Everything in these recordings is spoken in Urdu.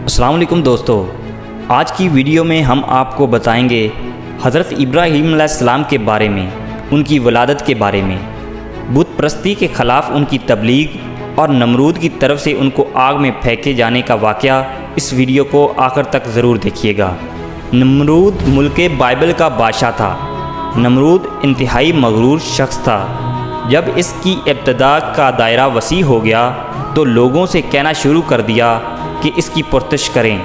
السلام علیکم دوستو، آج کی ویڈیو میں ہم آپ کو بتائیں گے حضرت ابراہیم علیہ السلام کے بارے میں، ان کی ولادت کے بارے میں، بت پرستی کے خلاف ان کی تبلیغ اور نمرود کی طرف سے ان کو آگ میں پھینکے جانے کا واقعہ۔ اس ویڈیو کو آخر تک ضرور دیکھیے گا۔ نمرود ملک بابل کا بادشاہ تھا۔ نمرود انتہائی مغرور شخص تھا۔ جب اس کی ابتدا کا دائرہ وسیع ہو گیا تو لوگوں سے کہنا شروع کر دیا کہ اس کی پرستش کریں،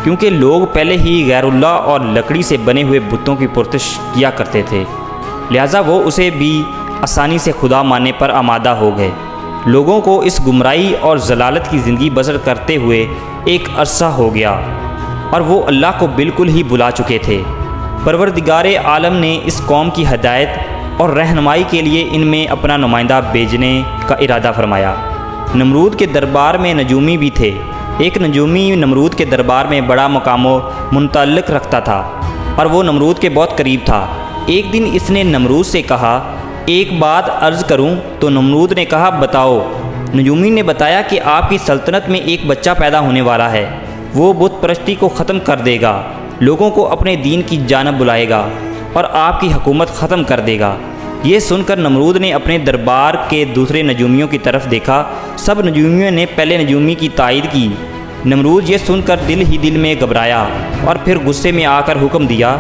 کیونکہ لوگ پہلے ہی غیر اللہ اور لکڑی سے بنے ہوئے بتوں کی پرستش کیا کرتے تھے، لہٰذا وہ اسے بھی آسانی سے خدا ماننے پر آمادہ ہو گئے۔ لوگوں کو اس گمراہی اور ضلالت کی زندگی بسر کرتے ہوئے ایک عرصہ ہو گیا اور وہ اللہ کو بالکل ہی بلا چکے تھے۔ پروردگار عالم نے اس قوم کی ہدایت اور رہنمائی کے لیے ان میں اپنا نمائندہ بھیجنے کا ارادہ فرمایا۔ نمرود کے دربار میں نجومی بھی تھے۔ ایک نجومی نمرود کے دربار میں بڑا مقام و منتعلق رکھتا تھا اور وہ نمرود کے بہت قریب تھا۔ ایک دن اس نے نمرود سے کہا، ایک بات عرض کروں؟ تو نمرود نے کہا، بتاؤ۔ نجومی نے بتایا کہ آپ کی سلطنت میں ایک بچہ پیدا ہونے والا ہے، وہ بت پرستی کو ختم کر دے گا، لوگوں کو اپنے دین کی جانب بلائے گا اور آپ کی حکومت ختم کر دے گا۔ یہ سن کر نمرود نے اپنے دربار کے دوسرے نجومیوں کی طرف دیکھا۔ سب نجومیوں نے پہلے نجومی کی تائید کی۔ نمرود یہ سن کر دل ہی دل میں گھبرایا اور پھر غصے میں آ کر حکم دیا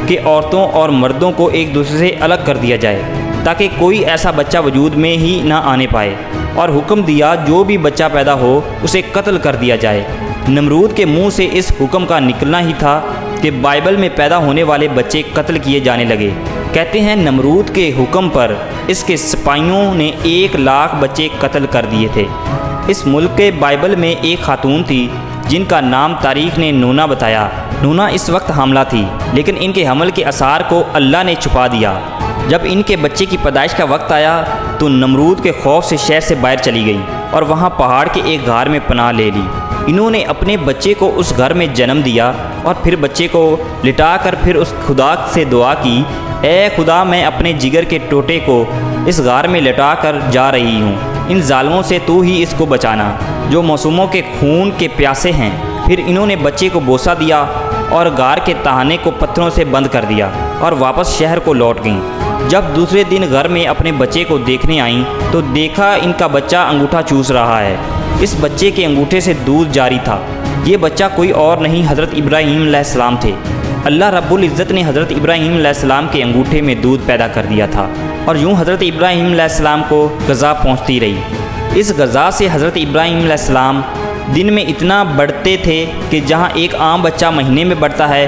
کہ عورتوں اور مردوں کو ایک دوسرے سے الگ کر دیا جائے تاکہ کوئی ایسا بچہ وجود میں ہی نہ آنے پائے، اور حکم دیا جو بھی بچہ پیدا ہو اسے قتل کر دیا جائے۔ نمرود کے منہ سے اس حکم کا نکلنا ہی تھا کہ بائبل میں پیدا ہونے والے بچے قتل کیے جانے لگے۔ کہتے ہیں نمرود کے حکم پر اس کے سپاہیوں نے 1,00,000 بچے قتل کر دیے تھے۔ اس ملک کے بائبل میں ایک خاتون تھی جن کا نام تاریخ نے نونا بتایا۔ نونا اس وقت حاملہ تھی، لیکن ان کے حمل کے آثار کو اللہ نے چھپا دیا۔ جب ان کے بچے کی پیدائش کا وقت آیا تو نمرود کے خوف سے شہر سے باہر چلی گئی اور وہاں پہاڑ کے ایک غار میں پناہ لے لی۔ انہوں نے اپنے بچے کو اس گھر میں جنم دیا اور پھر بچے کو لٹا کر پھر اس خدا سے دعا کی، اے خدا، میں اپنے جگر کے ٹوٹے کو اس غار میں لٹا کر جا رہی ہوں، ان ظالموں سے تو ہی اس کو بچانا جو معصوموں کے خون کے پیاسے ہیں۔ پھر انہوں نے بچے کو بوسہ دیا اور غار کے تہانے کو پتھروں سے بند کر دیا اور واپس شہر کو لوٹ گئیں۔ جب دوسرے دن گھر میں اپنے بچے کو دیکھنے آئیں تو دیکھا ان کا بچہ انگوٹھا چوس رہا ہے۔ اس بچے کے انگوٹھے سے دودھ جاری تھا۔ یہ بچہ کوئی اور نہیں، حضرت ابراہیم علیہ السلام تھے۔ اللہ رب العزت نے حضرت ابراہیم علیہ السلام کے انگوٹھے میں دودھ پیدا کر دیا تھا، اور یوں حضرت ابراہیم علیہ السلام کو غذا پہنچتی رہی۔ اس غذا سے حضرت ابراہیم علیہ السلام دن میں اتنا بڑھتے تھے کہ جہاں ایک عام بچہ مہینے میں بڑھتا ہے۔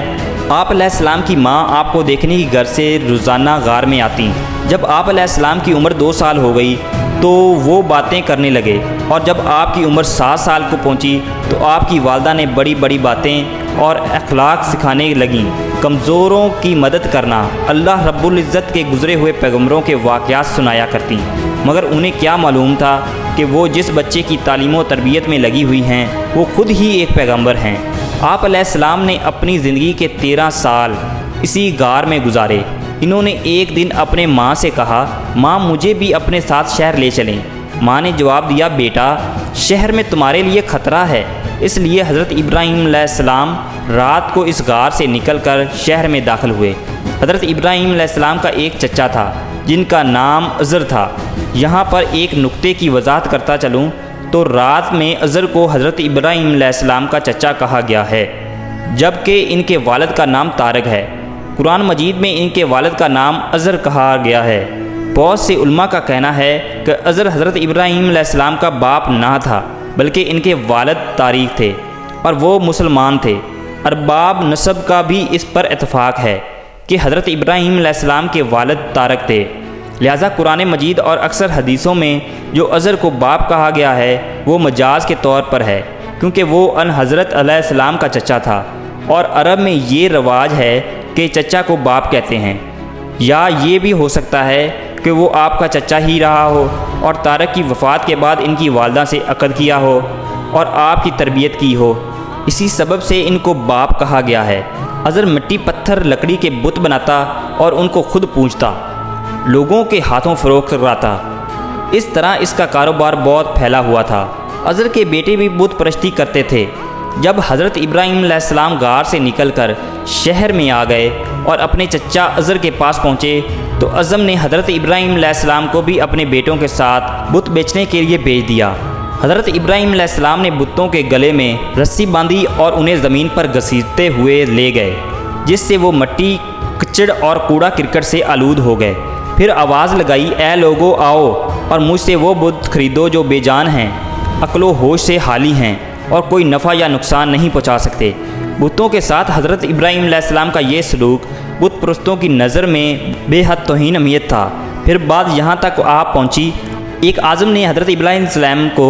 آپ علیہ السلام کی ماں آپ کو دیکھنے کی گھر سے روزانہ غار میں آتی۔ جب آپ علیہ السلام کی عمر 2 سال ہو گئی تو وہ باتیں کرنے لگے، اور جب آپ کی عمر 7 سال کو پہنچی تو آپ کی والدہ نے بڑی بڑی باتیں اور اخلاق سکھانے لگیں۔ کمزوروں کی مدد کرنا، اللہ رب العزت کے گزرے ہوئے پیغمبروں کے واقعات سنایا کرتی، مگر انہیں کیا معلوم تھا کہ وہ جس بچے کی تعلیم و تربیت میں لگی ہوئی ہیں وہ خود ہی ایک پیغمبر ہیں۔ آپ علیہ السلام نے اپنی زندگی کے 13 سال اسی غار میں گزارے۔ انہوں نے ایک دن اپنے ماں سے کہا، ماں، مجھے بھی اپنے ساتھ شہر لے چلیں۔ ماں نے جواب دیا، بیٹا، شہر میں تمہارے لیے خطرہ ہے۔ اس لیے حضرت ابراہیم علیہ السلام رات کو اس غار سے نکل کر شہر میں داخل ہوئے۔ حضرت ابراہیم علیہ السلام کا ایک چچا تھا جن کا نام عزر تھا۔ یہاں پر ایک نقطے کی وضاحت کرتا چلوں تو رات میں عزر کو حضرت ابراہیم علیہ السلام کا چچا کہا گیا ہے، جبکہ ان کے والد کا نام طارق ہے۔ قرآن مجید میں ان کے والد کا نام عزر کہا گیا ہے۔ بہت سے علماء کا کہنا ہے کہ عزر حضرت ابراہیم علیہ السلام کا باپ نہ تھا، بلکہ ان کے والد طارق تھے اور وہ مسلمان تھے۔ ارباب نسب کا بھی اس پر اتفاق ہے کہ حضرت ابراہیم علیہ السلام کے والد طارق تھے، لہٰذا قرآن مجید اور اکثر حدیثوں میں جو عزر کو باپ کہا گیا ہے وہ مجاز کے طور پر ہے، کیونکہ وہ ان حضرت علیہ السلام کا چچا تھا، اور عرب میں یہ رواج ہے کہ چچا کو باپ کہتے ہیں۔ یا یہ بھی ہو سکتا ہے کہ وہ آپ کا چچا ہی رہا ہو اور طارق کی وفات کے بعد ان کی والدہ سے عقد کیا ہو اور آپ کی تربیت کی ہو، اسی سبب سے ان کو باپ کہا گیا ہے۔ عزر مٹی پتھر لکڑی کے بت بناتا اور ان کو خود پوجتا، لوگوں کے ہاتھوں فروخت کراتا۔ اس طرح اس کا کاروبار بہت پھیلا ہوا تھا۔ عزر کے بیٹے بھی بت پرستی کرتے تھے۔ جب حضرت ابراہیم علیہ السلام غار سے نکل کر شہر میں آ گئے اور اپنے چچا عزر کے پاس پہنچے تو اعظم نے حضرت ابراہیم علیہ السلام کو بھی اپنے بیٹوں کے ساتھ بت بیچنے کے لیے بھیج دیا۔ حضرت ابراہیم علیہ السلام نے بتوں کے گلے میں رسی باندھی اور انہیں زمین پر گھسیٹتے ہوئے لے گئے، جس سے وہ مٹی، کچڑ اور کوڑا کرکٹ سے آلود ہو گئے۔ پھر آواز لگائی، اے لوگو آؤ اور مجھ سے وہ بت خریدو جو بے جان ہیں، عقل و ہوش سے خالی ہیں اور کوئی نفع یا نقصان نہیں پہنچا سکتے۔ بتوں کے ساتھ حضرت ابراہیم علیہ السلام کا یہ سلوک بت پرستوں کی نظر میں بے حد توہین امیت تھا۔ پھر بات یہاں تک آپ پہنچی، ایک عازم نے حضرت ابراہیم علیہ السلام کو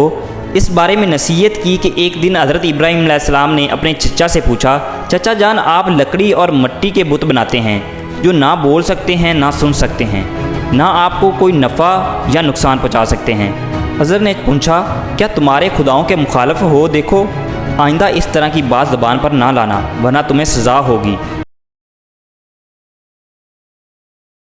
اس بارے میں نصیحت کی کہ ایک دن حضرت ابراہیم علیہ السلام نے اپنے چچا سے پوچھا، چچا جان آپ لکڑی اور مٹی کے بت بناتے ہیں جو نہ بول سکتے ہیں نہ سن سکتے ہیں، نہ آپ کو کوئی نفع یا نقصان پہنچا سکتے ہیں۔ حضرت نے پوچھا، کیا تمہارے خداؤں کے مخالف ہو؟ دیکھو آئندہ اس طرح کی بات زبان پر نہ لانا ورنہ تمہیں سزا ہوگی۔